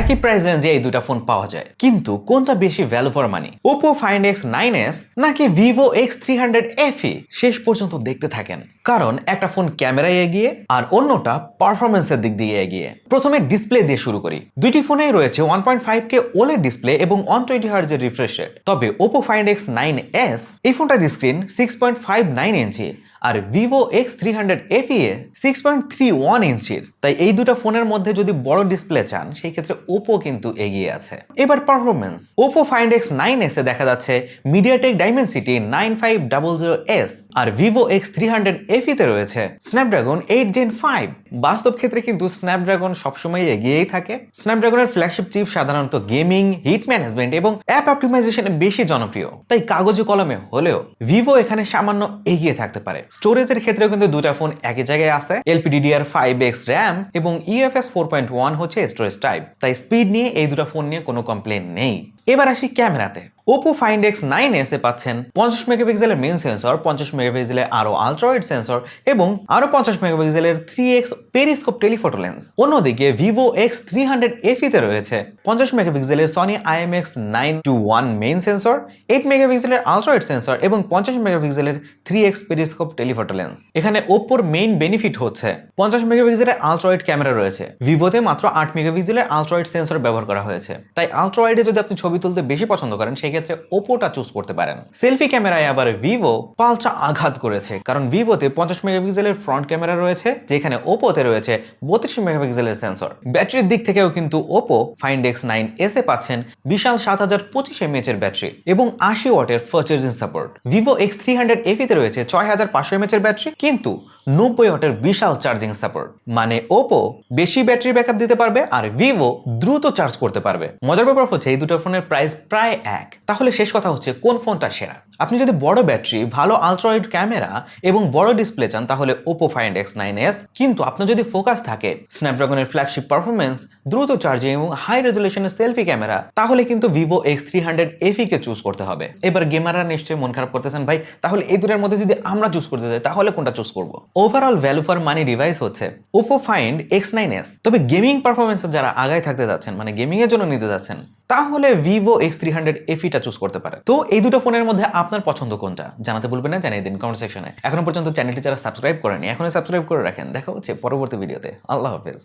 একই প্রাইস রেঞ্জে এই দুটা ফোন পাওয়া যায়, কিন্তু কোনটা বেশি value for money, Oppo Find X9s নাকি Vivo X300 FE? শেষ পর্যন্ত দেখতে থাকেন, কারণ একটা ফোন ক্যামেরায় এগিয়ে আর অন্যটা পারফরমেন্সের দিক দিয়ে এগিয়ে। প্রথমে ডিসপ্লে দিয়ে শুরু করি। দুইটি ফোনেই রয়েছে 1.5K OLED ডিসপ্লে এবং 120Hz এর রিফ্রেশ রেট। তবে Oppo Find X9s এই ফোনটার স্ক্রিন 6.59 ইঞ্চি আর Vivo X300 FE 6.31 ইঞ্চির। তাই এই দুটো ফোনের মধ্যে যদি বড় ডিসপ্লে চান সেই ক্ষেত্রে Oppo কিন্তু এগিয়ে আছে। এবার পারফরমেন্স, Oppo Find X9s এ দেখা যাচ্ছে MediaTek Dimensity 9500S আর Vivo X300 FE তে রয়েছে Snapdragon 8 Gen 5। বাস্তব ক্ষেত্রে কিন্তু স্ন্যাপড্রাগন সবসময় এগিয়েই থাকে। স্ন্যাপড্রাগনের ফ্ল্যাগশিপ চিপ সাধারণত গেমিং, হিট ম্যানেজমেন্ট এবং অ্যাপ অপটিমাইজেশনে বেশি জনপ্রিয়, তাই কাগজে কলমে হলেও Vivo এখানে সামান্য এগিয়ে থাকতে পারে। স্টোরেজের ক্ষেত্রেও কিন্তু দুটা ফোন একই জায়গায় আছে। LPDDR5X RAM এবং UFS 4.1 হচ্ছে স্টোরেজ টাইপ, তাই স্পিড নিয়ে এই দুটো ফোন নিয়ে কোনো কমপ্লেন নেই। এবার আসি ক্যামেরাতে। Oppo Find X9s এ পাচ্ছেন 50 মেগাপিক্সেলের মেইন সেন্সর, 50 মেগাপিক্সেলের আরো আলট্রা ওয়াইড সেন্সর এবং আরো 50 মেগাপিক্সেলের 3x পেরিস্কোপ টেলিফটো লেন্স। অন্যদিকে Vivo X300 FE তে রয়েছে 50 মেগাপিক্সেলের Sony IMX921 মেইন সেন্সর, 8 মেগাপিক্সেলের আলট্রা ওয়াইড সেন্সর এবং 50 মেগাপিক্সেলের 3x পেরিস্কোপ টেলিফটো লেন্স। এখানে Oppoর মেইন বেনিফিট হচ্ছে 50 মেগাপিক্সেলের আলট্রা ওয়াইড ক্যামেরা রয়েছে, Vivoতে মাত্র 8 মেগাপিক্সেলের আলট্রা ওয়াইড সেন্সর ব্যবহার করা হয়েছে। তাই আলট্রা ওয়াইডে যদি আপনি ছবি তুলতে বেশি পছন্দ করেন সেই ক্ষেত্রে Oppoটা চুজ করতে পারেন। সেলফি ক্যামেরায় আবার Vivo পাল্টা আঘাত করেছে, কারণ Vivoতে 50 মেগাপিক্সেলের ফ্রন্ট ক্যামেরা রয়েছে, যেখানে Oppoতে রয়েছে 32 মেগাপিক্সেলের সেন্সর। ব্যাটারির দিক থেকেও কিন্তু Oppo Find X9s এ পাচ্ছেন বিশাল 7025 mAh এর ব্যাটারি এবং 80 ওয়াটের fast charging support. Vivo X300 FE তে রয়েছে 6500 mAh এর ব্যাটারি কিন্তু 90 ওয়াটের বিশাল চার্জিং সাপোর্ট। মানে Oppo বেশি ব্যাটারি ব্যাকআপ দিতে পারবে আর Vivo দ্রুত চার্জ করতে পারবে। মজার ব্যাপার হচ্ছে এই দুটো ফোনের প্রাইস প্রায় এক। তাহলে শেষ কথা হচ্ছে কোন ফোনটা সেরা? আপনি যদি বড় ব্যাটারি, ভালো আলট্রা ওয়াইড ক্যামেরা এবং বড় ডিসপ্লে চান তাহলে Oppo Find X9s, কিন্তু আপনার যদি ফোকাস থাকে স্ন্যাপড্রাগনের ফ্ল্যাগশিপ পারফরমেন্স, দ্রুত চার্জিং এবং হাই রেজলিউশনের সেলফি ক্যামেরা, তাহলে কিন্তু Vivo X300 FE কে চুজ করতে হবে। এবার গেমাররা নিশ্চয়ই মন খারাপ করতেছেন, ভাই তাহলে এই দুটোর মধ্যে যদি আমরা চুজ করতে যাই তাহলে কোনটা চুজ করব? Overall value for money device হচ্ছে Oppo Find X9s। তবে গেমিং পারফরমেন্সে যারা আগায় থাকতে যাচ্ছেন, মানে গেমিং এর জন্য নিতে যাচ্ছেন, তাহলে Vivo X300 FE টা চুজ করতে পারে। তো এই দুটো ফোনের মধ্যে আপনার পছন্দ কোনটা জানাতে ভুলবেন না, জানিয়ে দিন কমেন্ট সেকশনে। এখনো পর্যন্ত চ্যানেলটি যারা সাবস্ক্রাইব করেনি এখনই সাবস্ক্রাইব করে রাখেন। দেখা হচ্ছে পরবর্তী ভিডিওতে। আল্লাহ হাফেজ।